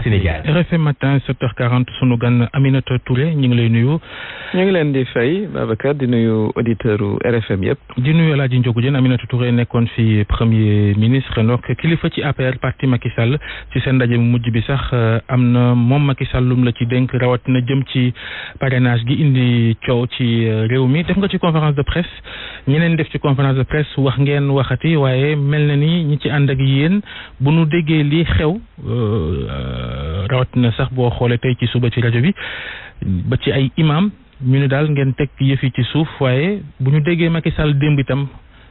Sénégal. RFM matin 7h40 sunu gan Aminata Touré ñu ngi lay nuyu. ñu ngi leen di fay Babacar di nuyu auditeurs RFM yëpp. di nuyu El Hadji Ndiogou Diène. Aminata Touré nekkoon fi premier ministre donc kilifa ci APR parti Macky Sall ci seen ndaje mu mujj bi sax am na moom Macky Sall lum la ci dénk rawatina jëm ci parrainage gi indi coow ci réew mi def nga ci conférence de presse ñeneen def ci conférence de presse wax ngeen waxati waaye mel na ni ñi ci ànd ak yéen bu nu déggee lii xew rawatina sax boo xoolee tey ci suba ci rajo bi ba ci ay imam ñu ne daal ngeen teg yëf yi ci suuf waaye bu ñu déggee Macky Sall démb itam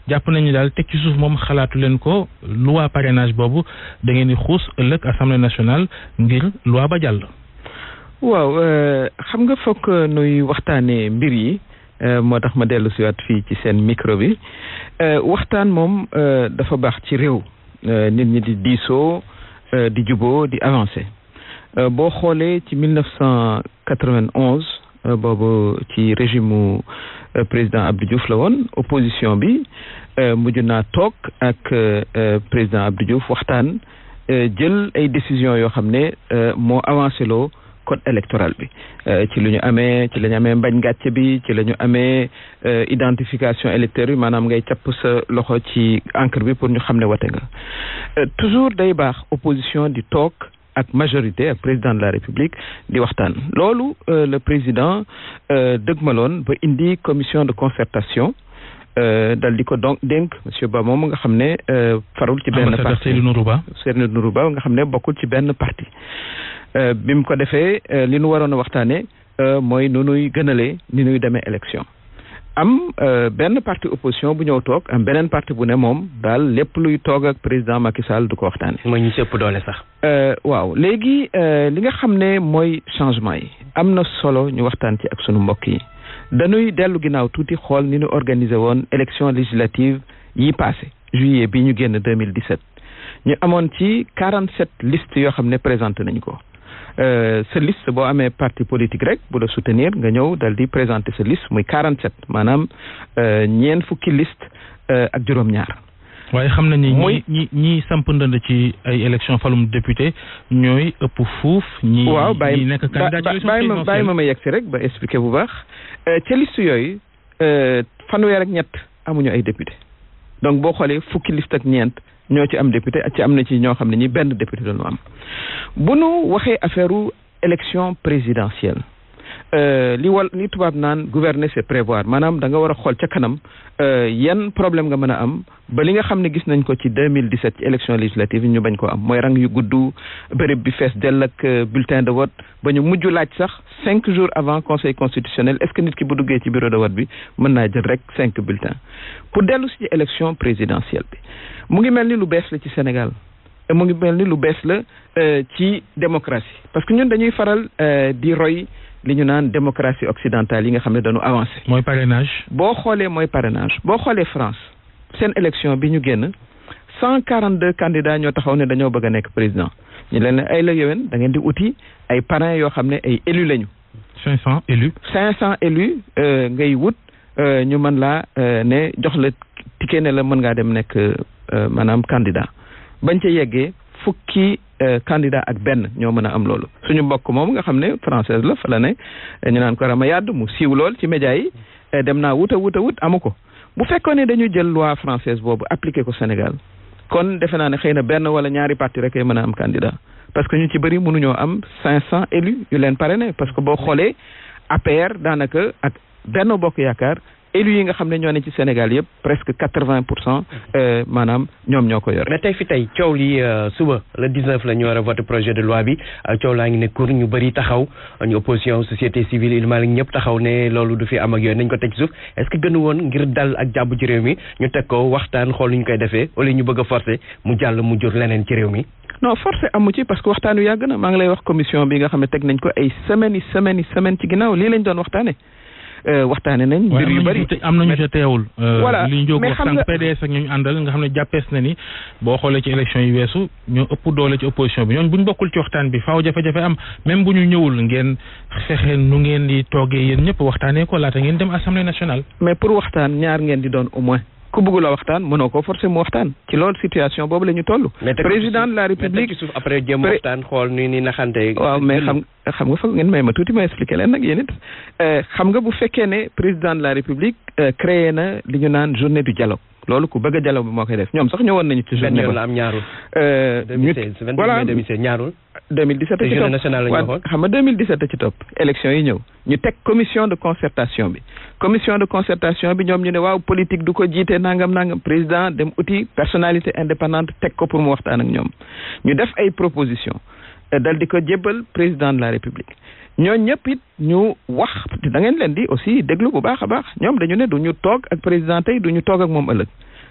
jàpp nañu daal teg ci suuf moom xalaatu leen ko loi parrainage boobu da ngeen di xuus ëllëg assemblée nationale ngir loi ba jàll. waaw xam nga foog nuy waxtaanee mbir yi moo tax ma dellu siwaat fii ci seen micro bi waxtaan moom dafa baax ci réew nit ñi di diisoo di juboo di avancé boo xoolee ci 1991 boobu ci régime président Abdou Diouf la woon opposition bi mujj naa toog ak président Abdou Diouf waxtaan jël ay décisions yoo xam ne moo avancé loo code électoral bi ci lu ñu amee ci la ñu amee mbañ gàcce bi ci la ñu amee identification électeur bi maanaam ngay capp sa loxo ci encre bi pour ñu xam ne wate nga toujours day baax opposition di toog ak majorité ak président de la république di waxtaan loolu le président dëgmaloon ba indi commission de concertation dal di ko donc dénk monsieur Ba moom nga xam ne farul ci benn parti Seydou Nourou Ba nga xam ne bokkul ci benn parti bi mu ko defee li nu waroon a waxtaane mooy nu nuy gënalee ni nuy demee élection am benn parti opposition bu ñëw toog am beneen parti bu ne moom daal lépp luy toog ak président Macky Sall du ko waxtaane mooy ñu sëpp doole sax waaw léegi li nga xam ne mooy changement yi am na solo ñu waxtaan ci ak sunu mbokk yi dañuy dellu ginnaaw tuuti xool ni ñu organiser woon élection législative yi passé juillet bi ñu génn 2017 ñu amoon ci 47 listes yoo xam ne présenté nañu ko sa liste boo amee parti politique rek bu la soutenir nga ñëw dal di présenter sa liste muy 47 maanaam ñeent fukki liste ak juróom-ñaar. waaye xam nañu ñi samp ndënd ci ay élection falum député ñooy ëpp fuuf. waaw ñi nekk candidat ci élection bàyyi ma yegg si rek ba expliquer bu baax ca liste yooyu fanweer ak ñett amuñu ay député donc boo xoolee fukki liste ak ñeent ñoo ci am député ci am na ci ñoo xam ne ñi benn député dañu am bu nu waxee affaire élection présidentielle li tubaab naan gouverner c'est prévoir maanaam da nga war a xool ca kanam yan problème nga mën a am ba li nga xam ne gis nañ ko ci 2017 ci élection législative yi ñu bañ ko am mooy rang yu gudd béréb bi fees dell ak bulletin de vote ba ñu mujj laaj sax 5 jours avant conseil constitutionnel est-ce que nit ki bu duggee ci bureau de vote bi mën naa jël rek 5 bulletins pour dellu si ci élection présidentielle bi mu ngi mel ni lu bees la ci Sénégal mu ngi mel ni lu bees la ci démocratie parce que ñun dañuy faral di roy li ñu naan démocratie occidentale yi nga xam ne dañu avancé. mooy parrainage. boo xoolee mooy parrainage boo xoolee France seen élection bi ñu génn 142 candidats ñoo taxaw ne dañoo bëgg a nekk président ñu leen ne ay la yowén da ngeen di uti ay parrains yoo xam ne ay élus lañu. 500 élus. 500 élus ngay wut ñu mën laa ne jox la ticket ne la mën ngaa dem nekk maanaam candidat bañ ca yeggee fukki candidat ak benn ñoo mën a am loolu suñu mbokk moom nga xam ne française la fa la ne ñu naan ko Rama Yade mu siiw lool ci média yi dem naa wut amu ko bu fekkoon ne dañu jël loi française boobu appliqué ko Sénégal kon defe naa ne xëy na benn wala ñaari parti rek ay mën a am candidat parce que ñu ci bëri mënuñoo am 500 élus yu leen parrainé parce que boo xoolee APR daanaka ak Benno Bokk Yaakaar élus yi nga xam ne ñoo ne ci Sénégal yëpp presque 80% maanaam ñoom ñoo ko yor. mais tey fi tey coow li suba le 19 la ñu war a voté projet de loi bi coow laa ngi ne cour ñu bëri taxaw ñu opposition société civile il malik ñëpp taxaw ne loolu du fi am ak yooyu nañ ko teg suuf est-ce que gënu woon ngir dal ak jàmm ci réew mi ñu teg ko waxtaan xool nu ñu koy defee wala ñu bëgg a forcer mu jàll mu jur leneen ci réew mi. non forcé amu ci parce que waxtaan wi yàgg na maa ngi lay wax commission bi nga xam ne teg nañ ko ay semaines ci ginnaaw lii lañ doon waxtaane waxtaane nañ mbir yu bëri am nañu ca teewul voilà li ñu jóg wax sànq PDS ak ñu àndal nga xam ne jàppees na ni boo xoolee ci élection yi weesu ñoo ëpp doole ci opposition bi ñooñu bu ñu bokkul ci waxtaan bi faaw jafe-jafe am même bu ñu ñëwul ngeen fexe nu ngeen di toogee yéen ñëpp waxtaanee ko laata ngeen dem assemblée nationale. mais pour waxtaan ñaar ngeen di doon au moins ku bëggul a waxtaan mënoo ko forcer mu waxtaan ci loolu situation boobu la ñu toll. président de la république mais suuf après jéem waxtaan xool ni naxante. waaw mais xam nga foog ngeen may ma tuuti ma expliquer leen nag yéen it xam nga bu fekkee ne président de la république créé na li ñu naan journée du dialogue loolu ku bëgg a dialogue bi moo koy def ñoom sax ñëwoon nañu ci journée ba. la am ñaarul. 2016 voilà 2016 ñaarul. 2017 ci topp national la ñu waxoon. xam nga 2017 ci topp élection yi ñëw ñu teg commission de concertation bi ñoom ñu ne waaw politique du ko jiite nangam président dem uti personnalité indépendante teg ko pour mu waxtaan ak ñoom ñu def ay proposition dal di ko jébbal président de la république ñooñu ñëpp it ñu wax da ngeen leen di aussi déglu bu baax a baax ñoom dañu ne du ñu toog ak président tey du ñu toog ak moom ëllëg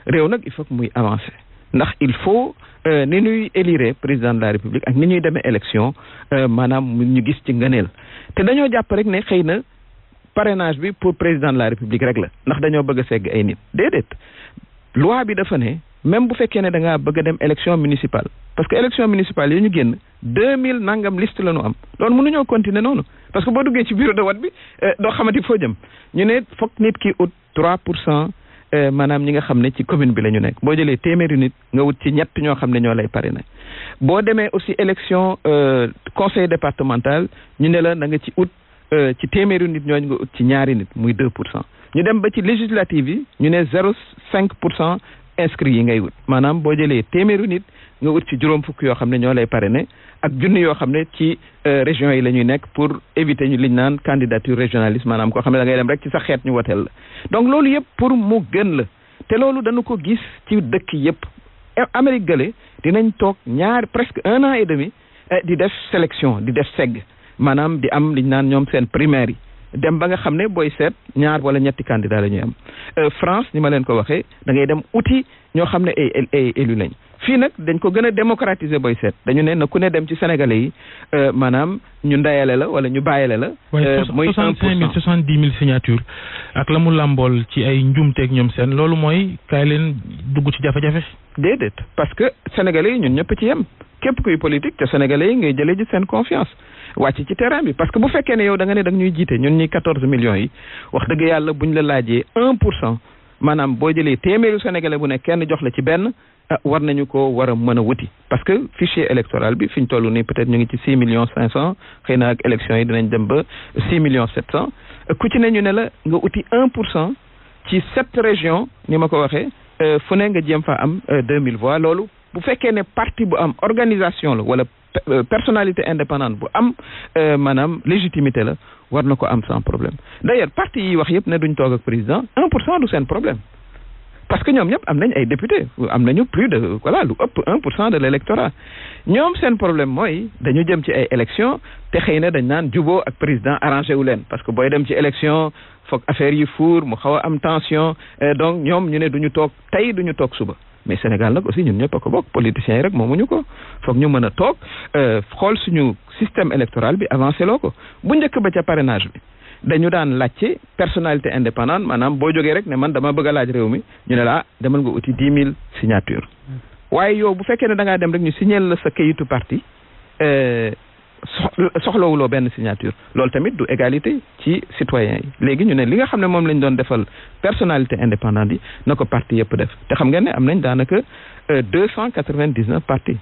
réew nag il faut que muy avancer ndax il faut ni ñuy élire président de la république ak ni ñuy demee élection maanaam ñu gis ci ngëneel te dañoo jàpp rek ne xëy na parrainage bi pour président de la république rek la ndax dañoo bëgg a segg ay nit déedéet loi bi dafa ne même bu fekkee ne da ngaa bëgg a dem élection municipale parce que élection municipale yi ñu génn 2000 nangam liste la ñu am loolu mënuñoo continuer noonu parce que boo duggee ci bureau de vote bi doo xamati foo jëm ñu ne foog nit ki ut 3% maanaam ñi nga xam ne ci commune bi la ñu nekk boo jëlee téeméeri nit nga wut ci ñett ñoo xam ne ñoo lay parrainer boo demee aussi élection conseil départemental ñu ne la na nga ci ut ci téeméeri nit ñooñu nga ut ci ñaari nit muy 2%. ñu dem ba ci législative yi ñu ne 0,5% inscrits yi ngay wut maanaam boo jëlee téeméeri nit nga wut ci juróom fukk yoo xam ne ñoo lay parrainer ak junni yoo xam ne ci régions yi la ñuy nekk pour éviter ñu liñ naan candidature régionaliste maanaam koo xam ne da ngay dem rek ci sa xeet ñu woteel la donc loolu yëpp pour mu gën la te loolu dañu ko gis ci dëkk yëpp Amérique gële dinañ toog presque 1 an et demi di def sélection di def segg maanaam di am liñ naan ñoom seen primaire yi dem ba nga xam ne booy seet ñaar wala ñetti candidat la ñuy am France ni ma leen ko waxee da ngay dem uti ñoo xam ne ay élu lañ fii nag dañ ko gën a démocratiser booy seet dañu ne na ku ne dem ci sénégalais yi maanaam ñu ndayale la wala ñu bàyyale la. mooy 65 000 70 000 signatures ak la mu làmbool ci ay njumteeg ñoom seen loolu mooy kaay leen dugg ci jafe-jafe. déedéet parce que sénégalais yi ñun ñëpp ci yem képp kuy politique te sénégalais yi ngay jëlee ji seen confiance. wàcc ci terrain bi parce que bu fekkee ne yow da nga ne da nga ñuy jiite ñun ñuy 14 millions yi wax dëgg yàlla buñ la laajee 1% maanaam boo jëlee téeméeru sénégalais bu ne kenn jox la ci benn war nañu ko war a mën a wuti parce que fichier électoral bi fi ñu toll nii peut-être ñu ngi ci 6 millions 500 xëy na ak élection yi dinañ dem ba 6 millions 700 ku ci ne ñu ne la nga uti 1% ci 7 régions ni ma ko waxee fu ne nga jéem fa am 2000 voix loolu bu fekkee ne parti bu am organisation la wala personnalité indépendante bu am maanaam légitimité la war na ko am sans problème d'ailleurs parti yi wax yëpp ne duñ toog ak président 1% du seen problème parce que ñoom ñëpp am nañ ay députés am nañu plus de voilà lu ëpp 1% de l'électorat ñoom seen problème mooy dañu jëm ci ay élections te xëy na dañ naan juboo ak président arrangé wu leen parce que booy dem ci élection foog affaire yi fuur mu xaw a am tension donc ñoom ñu ne duñu toog tey duñu toog suba mais Sénégal nag aussi ñun ñëpp a ko bokk politiciens yi rek moomuñu ko foog ñu mën a toog xool suñu système électoral bi avancé loo ko bu njëkk ba ca parrainage bi dañu daan laajte personnalité indépendante maanaam boo jógee rek ne man dama bëgg a laaj réew mi ñu ne la demal nga uti 10 000 signatures waaye yow bu fekkee ne da ngaa dem rek ñu signéel la sa kayitu parti soxlawuloo benn signature loolu tamit du égalité ci citoyens yi léegi ñu ne li nga xam ne moom lañ doon defal personnalité indépendante yi na ko parti yëpp def te xam ngeen ne am nañ daanaka 299 partis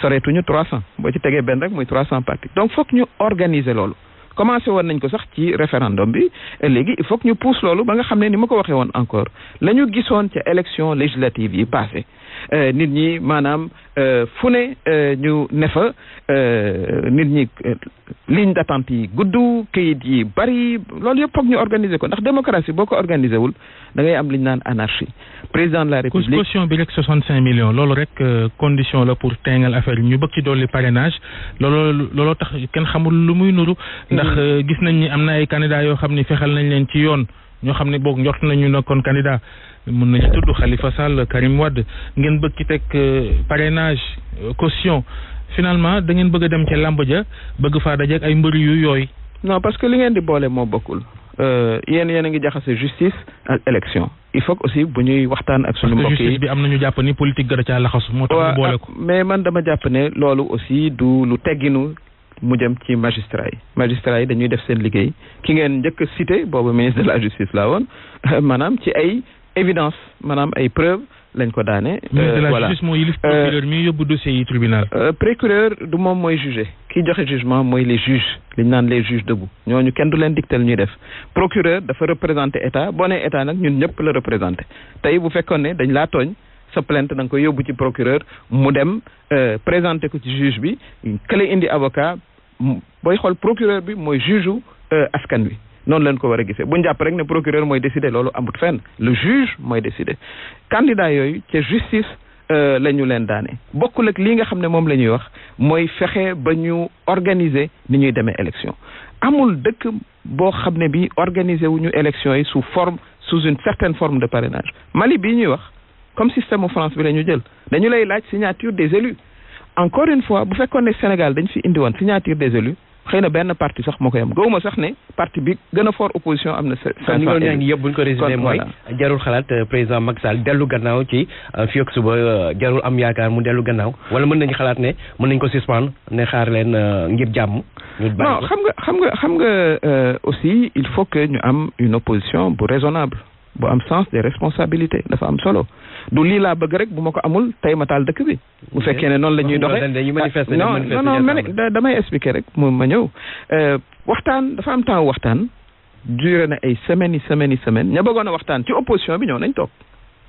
soreetuñu 300 boo ci tegee benn rek muy 300 partis donc foog ñu organiser loolu commencé woon nañ ko sax ci référendum bi léegi il faut que ñu pousse loolu ba nga xam ne ni ma ko waxee woon encore la ñu gisoon ca élection législative yi passé nit ñi maanaam fu ne ñu ne fa nit ñi ligne d'attente yi gudd kayit yi bari loolu yëpp foog ñu organiser ko ndax démocratie boo ko organiser wul da ngay am li ñu naan anarchie président de la république caution bi rek 65 millions loolu rek condition la pour teengal affaire yi ñu bëgg ci dolli parrainage looloo tax kenn xamul lu muy nuru ndax gis nañ ni am na ay candidats yoo xam ni fexal nañ leen ci yoon ñoo xam ne boog njort nañu na kon candidat mën nañu tudd Khalifa Sall Karim Wade ngeen bëgg ci teg parrainage caution finalement da ngeen bëgg a dem ca làmb ja bëgg faa dajeek ay mbër yu yooyu. non parce que li ngeen di boole moo bokkul yéen a ngi jaxase justice ak élection il faut que aussi bu ñuy waxtaan ak suñu mbokk yi justice bi am nañu jàpp ni politique gën a caa laxasu moo tax ñu boole ko mais man dama jàpp ne loolu aussi du lu tegginu mu jëm ci magistrat yi dañuy def seen liggéey ki ngeen njëkk a cité boobu ministre de la justice laa woon maanaam ci ay évidence maanaam ay preuve lañ ko daane. ministre de la justice moo yilif procureur mi yóbbu dossier yi tribunal. procureur du moom mooy jugé kii joxe jugement mooy les juges li ñu naan les juges debout ñooñu kenn du leen dictel ñuy def procureur dafa représenter état boo nee état nag ñun ñëpp la représenter tey bu fekkoon ne dañ laa tooñ sa plainte da nga koy yóbbu ci procureur mu dem présenter ko ci juge bi kële indi avocat booy xool procureur bi mooy juge u askan wi. noonu leen ko war a gisee bu ñu jàpp rek ne procureur mooy décider loolu amut fenn le juge mooy décider candidat yooyu ca justice la ñu leen daane bokkul ak lii nga xam ne moom la ñuy wax mooy fexe ba ñu organiser ni ñuy demee élection amul dëkk boo xam ne bi organiser wu ñu élection yi sous une certaine forme de parrainage Mali bii ñuy wax comme système u France bi la ñu jël dañu lay laaj signature des élus encore une fois bu fekkoon ne Sénégal dañ fi indi woon signature des élus xëy na benn parti sax moo koy am gëwuma sax ne parti bi gën a fort opposition am na. kon ni nga yëpp bu ñu ko résumé mooy jarul xalaat président Macky Sall dellu gannaaw ci fii ak suba jarul am yaakaar mu dellu gannaaw wala mën nañu xalaat ne mën nañu ko suspendre ne xaar leen ngir jàmm. non xam nga aussi il faut que ñu am une opposition bu raisonnable bu am sens des responsabilités dafa am solo du lii laa bëgg rek bu ma ko amul tey ma taal dëkk bi. bu fekkee ne noonu la ñuy doxee non damay expliquer rek ma ñëw waxtaan dafa am temps waxtaan duré na ay semaines ña bëggoon a waxtaan ci opposition bi ñëw nañ toog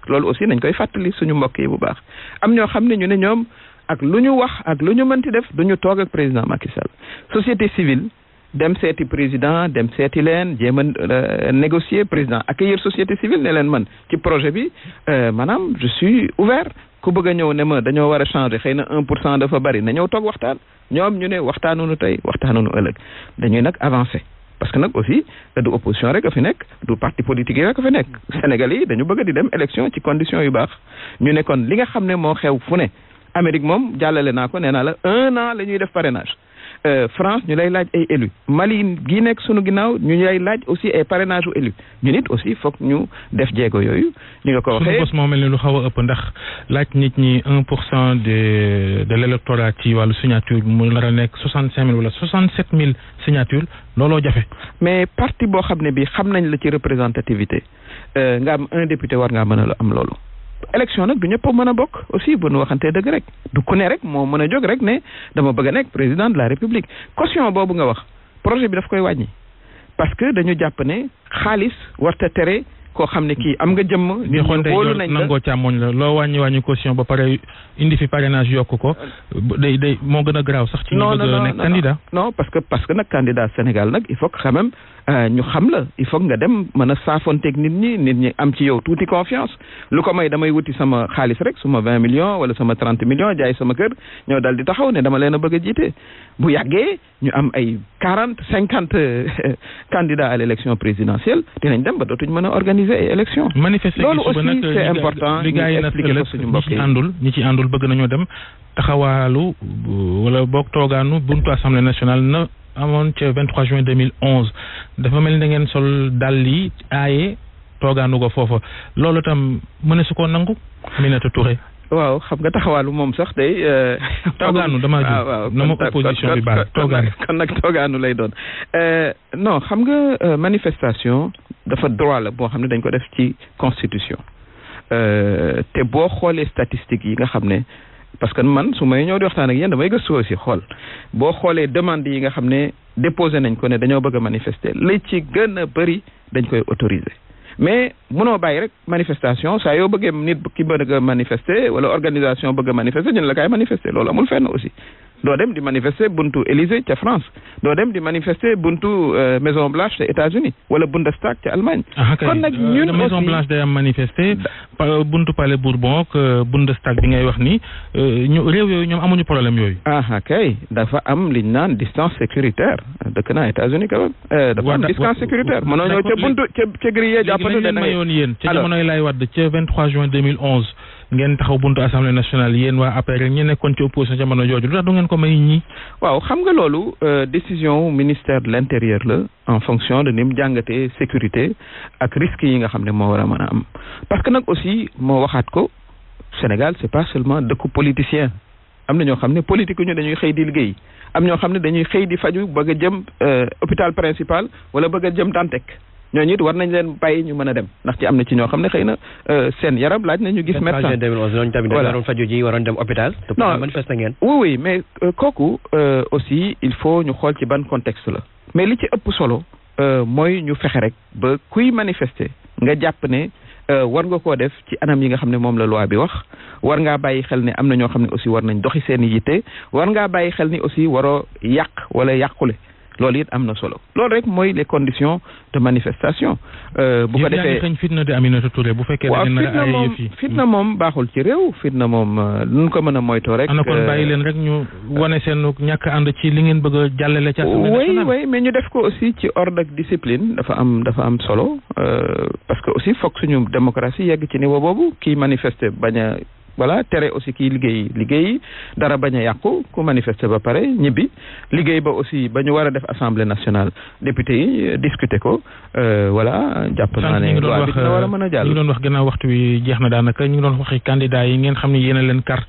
loolu aussi nañ koy fàttali suñu mbokk yi bu baax am ñoo xam ne ñu ne ñoom ak lu ñu wax ak lu ñu mënti def duñu toog ak président Macky Sall société civile dem seeti président dem seeti leen jéem a négocier président accueillir société civile ne leen man ci projet bi maanaam je suis ouvert ku bëgg a ñëw ne ma dañoo war a changer xëy na 1% dafa bari na ñëw toog waxtaan ñoom ñu ne waxtaanunu tey waxtaanunu ëllëg dañuy nag avancer parce que nag aussi du opposition rek a fi nekk du parti politique yi rek a fi nekk Sénégalais yi dañu bëgg di dem élection ci conditions yu baax ñu ne kon li nga xam ne moo xew fu ne Amérique moom jàllale naa ko nee naa la 1 an la ñuy def parrainage France ñu lay laaj ay élus Mali gii nekk sunu ginnaaw ñu lay laaj aussi ay parrainage u élus ñu nit aussi foog ñu def jéego yooyu ñu nga ko waxee suñu bos moo mel ni lu xaw a ëpp ndax laaj nit ñi 1% de l'électorat ci wàllu signature mu nar a nekk 65 000 wala 67 000 signature looloo jafe. mais parti boo xam ne bi xam nañ la ci représentativité nga am un député war ngaa mën a am loolu. élection nag du ñëpp mën a bokk aussi bu nu waxantee dëgg rek du ku ne rek moo mën a jóg rek ne dama bëgg a nekk président de la république caution boobu nga wax projet bi daf koy wàññi parce que dañu jàpp ne xaalis warta tere koo xam ne kii am nga jëmm. ñu xool nañ nangoo càmmoñ la loo wàññi caution ba pare indi fi parrainage yokk ko day moo gën a garaaw sax. ci ñu bëgg a nekk candidat. non parce que nag candidat Sénégal nag il faut que quand même ñu xam la il faut nga dem mën a saafonteeg nit ñi am ci yow tuuti confiance lu ko may damay wuti sama xaalis rek suma 20 millions wala sama 30 millions jaay sama kër ñëw dal di taxaw ne dama leen a bëgg a jiite bu yàggee ñu am ay 40-50 candidats à l'élection présidentielle dinañ dem ba dootuñ mën a organiser ay élections. loolu aussi c'est important ñu expliquer ko suñu mbokk yi ñi ci àndul bëgg nañoo dem taxawaalu wala boog toogaanu buntu assemblée nationale na amoon ca 23 juin 2011 dafa mel ni da ngeen sol dàll yi aaye toogaanu ko foofa loolu tam mën su ko nangu Aminata Touré. waaw xam nga taxawaalu moom sax day. toogaanu damaa jóg na ma opposition bi baal toogaanu kon nag toogaanu lay doon non xam nga manifestation dafa droit la boo xam ne dañ ko def ci constitution te boo xoolee statistiques yi nga xam ne parce que man su may ñëw di waxtaan ak yéen damay gëstu aussi xool boo xoolee demande yi nga xam ne déposé nañ ko ne dañoo bëgg a manifester li ci gën a bëri dañ koy autoriser mais mënoo bàyyi rek manifestation saa yoo bëggee nit ki bëgg a manifester wala organisation bëgg a manifester ñu ne la kaay manifester loolu amul fenn aussi doo dem di manifester buntu Élysée ca France doo dem di manifester buntu Maison Blanche ca États-Unis wala Bundestag ca Allemagne. kon nag ñun aussi Maison Blanche day am manifester buntu Palais Bourbon ak Bundestag bi ngay wax ni ñu réew yooyu ñoom amuñu problème yooyu. kay dafa am liñ naan distance sécuritaire dëkk naa États-Unis quand même. dafa am distance sécuritaire mënoo ñëw ca buntu ca grille jàppatu da ngay mayoon yéen ca jamonoy Laye Wade ca 23 juin 2011 ngeen taxaw buntu assemblée nationale yéen waa APR ñi nekkoon ci opposition jamono jooju lu tax du ngeen ko may ñi waaw xam nga loolu décision ministère de l'intérieur la en fonction de ni mu jàngatee sécurité ak risques yi nga xam ne moo war a mën a am parce que nag aussi moo waxaat ko Sénégal c'est pas seulement dëkku politicien am na ñoo xam ne politique ñu dañuy xëy di liggéey am ñoo xam ne dañuy xëy di faju bëgg a jëm hôpital principal wala bëgg a jëm Dantec ñooñu it war nañ leen bàyyi ñu mën a dem ndax ci am na ci ñoo xam ne xëy na seen yaram laaj na ñu gis médecin. 2011 ñooñu tamit waroon faju ji waroon dem hôpital. non manifeste ngeen. oui mais kooku aussi il faut ñu xool ci ban contexte la mais li ci ëpp solo mooy ñu fexe rek ba kuy manifester nga jàpp ne war nga koo def ci anam yi nga xam ne moom la loi bi wax war ngaa bàyyi xel ne am na ñoo xam ne aussi war nañ doxi seen i yitte war ngaa bàyyi xel ni aussi waroo yàq wala yàqule loolu it am na solo loolu rek mooy les conditions de manifestation. bu ko defee xëñ fitna de Aminata Touré bu fekkee da ngeen nar a ay yëf yi fitna moom baaxul ci réew fitna moom luñ ko mën a moytoo rek. ana kon bàyyi leen rek ñu wane seen ñàkk ànd ci li ngeen bëgg a jàllale ca Assemblée nationale. oui mais ñu def ko aussi ci ordre ak discipline dafa am solo parce que aussi foog suñu démocratie yegg ci niveau boobu kii manifester bañ a voilà tere aussi kii liggéey dara bañ a yàqu ku manifester ba pare ñibbi liggéey ba aussi ba ñu war a def assemblée nationale député yi discuter ko voilà jàpp naa ne loi bi dina war a mën a jàll. ñu ngi doon wax gannaaw waxtu wi jeex na daanaka ñu ngi doon waxi candidat yi ngeen xam ne yéen a leen kar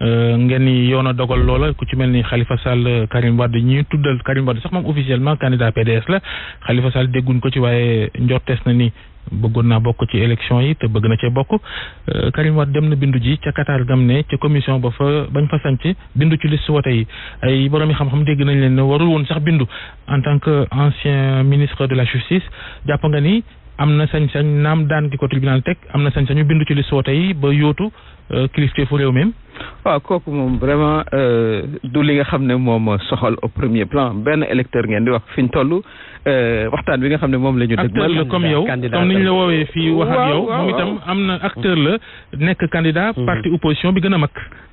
ngeen ni yoon a dogal loola ku ci mel ni Khalifa Sall Karim Wade ñi tuddal Karim Wade sax moom officiellement candidat PDS la Khalifa Sall dégguñ ko ci waaye njortees na ni bëggoon naa bokk ci élection yi te bëgg na cee bokk Karim Wade dem na bindu ji ca Qatar gam ne ca commission ba bañ fa sanc bindu ci liste wote yi ay borom yi xam-xam dégg nañ leen ne warul woon sax bindu en tant que ancien ministre de la justice jàpp nga ni am na sañ-sañ naam daan gi ko tribunal teg am na sañ-sañu bindu ci liste wote yi ba yóotu kilifteefu réew mi. waaw kooku moom vraiment du li nga xam ne moom soxal au premier plan benn électeur ngeen di wax fi ñu toll waxtaan bi nga xam ne moom la ñu dëgmal. acteur la comme yow comme ni ñu la woowee fii wax ak yow. moom itam am na acteur la nekk candidat parti opposition bi gën a mag.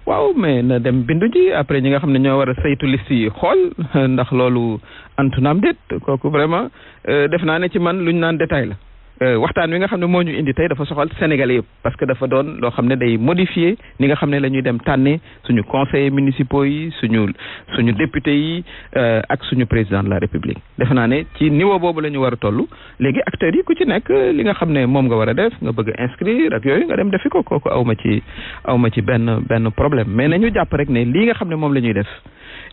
waaw mais na dem bindu ji après ñi nga xam ne ñoo war a saytu liste yi xool ndax loolu antu naam déet kooku vraiment def naa ne ci man luñ naan détail la. waxtaan wi nga xam ne moo ñu indi tey dafa soxal Sénégalais yëpp parce que dafa doon loo xam ne day modifier ni nga xam ne la ñuy dem tànne suñu conseillers municipaux yi suñu députés yi ak suñu président de la République defe naa ne ci niveau boobu la ñu war a toll léegi acteurs yi ku ci nekk li nga xam ne moom nga war a def nga bëgg a inscrire ak yooyu nga dem defi ko kooku aw ma ci benn problème mais nañu jàpp rek ne lii nga xam ne moom la ñuy def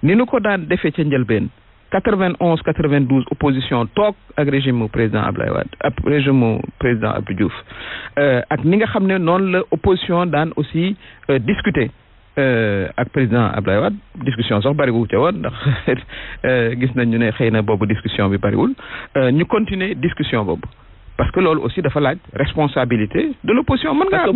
ni nu ko daan defee ca njëlbeen 91 92 opposition toog ak régime président Abdoulaye Wade ak régime président Abdou Diouf ak ni nga xam ne noonu la opposition daan aussi discuter ak président Abdoulaye Wade discussion sax bariwul ca woon ndax gis nañ ñu ne xëy na boobu discussion bi bariwul ñu continuer discussion boobu parce que loolu aussi dafa laaj responsabilité de l'opposition mën ngaa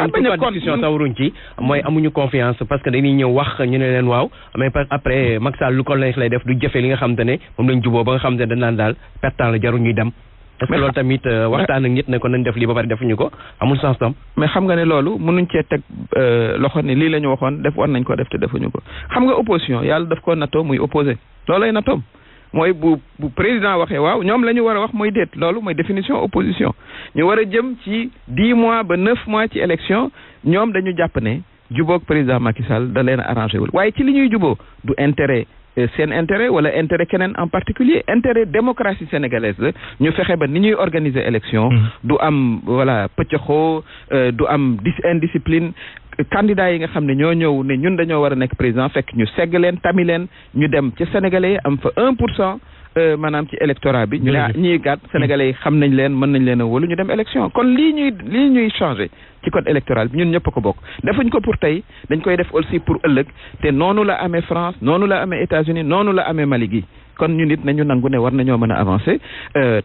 bañ a discussion sawaruñ ci mooy amuñu confiance parce que dañuy ñëw wax ñu ne leen waaw mais après Macky Sall lu ko neex lay def du jëfe li nga xam te ne moom lañ juboo ba nga xam te ne dañ naan daal pertant la jarul ñuy dem est-ce que loolu tamit waxtaan ak nit ne ko nañ def lii ba pare defuñu ko amul sens tam mais xam nga ne loolu mënuñ cee teg loxo ne lii la ñu waxoon def war nañ ko def te defuñu ko xam nga opposition yàlla daf ko nattoo muy opposé loolay nattoom mooy bu président waxee waaw ñoom la ñu war a wax mooy déet loolu mooy définition opposition ñu war a jëm ci 10 mois ba 9 mois ci élection ñoom dañu jàpp ne jubóog président Macky Sall da leen a arrangé wul waaye ci li ñuy jubóo du intérêt seen intérêt wala intérêt keneen en particulier intérêt démocratie sénégalaise la ñu fexe ba ni ñuy organiser élection du am voilà pëccëxoo du am indiscipline candidat yi nga xam ne ñoo ñëw ne ñun dañoo war a nekk président fekk ñu segg leen tami leen ñu dem ci sénégalais yi am fa 1% maanaam ci électorat bi ñu ne ñii gàtt sénégalais yi xam nañ leen mën nañ leen a wóolu ñu dem élection kon lii ñuy changé ci code électoral bi ñun ñëpp ko bokk defuñ ko pour tey dañ koy def aussi pour ëllëg te noonu la amee France noonu la amee États-Unis noonu la amee Mali gi kon ñu nit nañu nangu ne war nañoo mën a avancer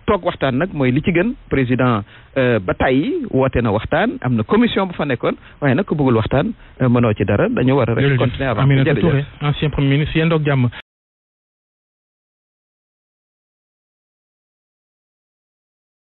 toog waxtaan nag mooy li ci gën président ba tey woote na waxtaan am na commission bu fa nekkoon waaye nag ku bëggul waxtaan mënoo ci dara dañu war a rek continuer avancer. Aminata Touré ancien premier ministre yéen doog jàmm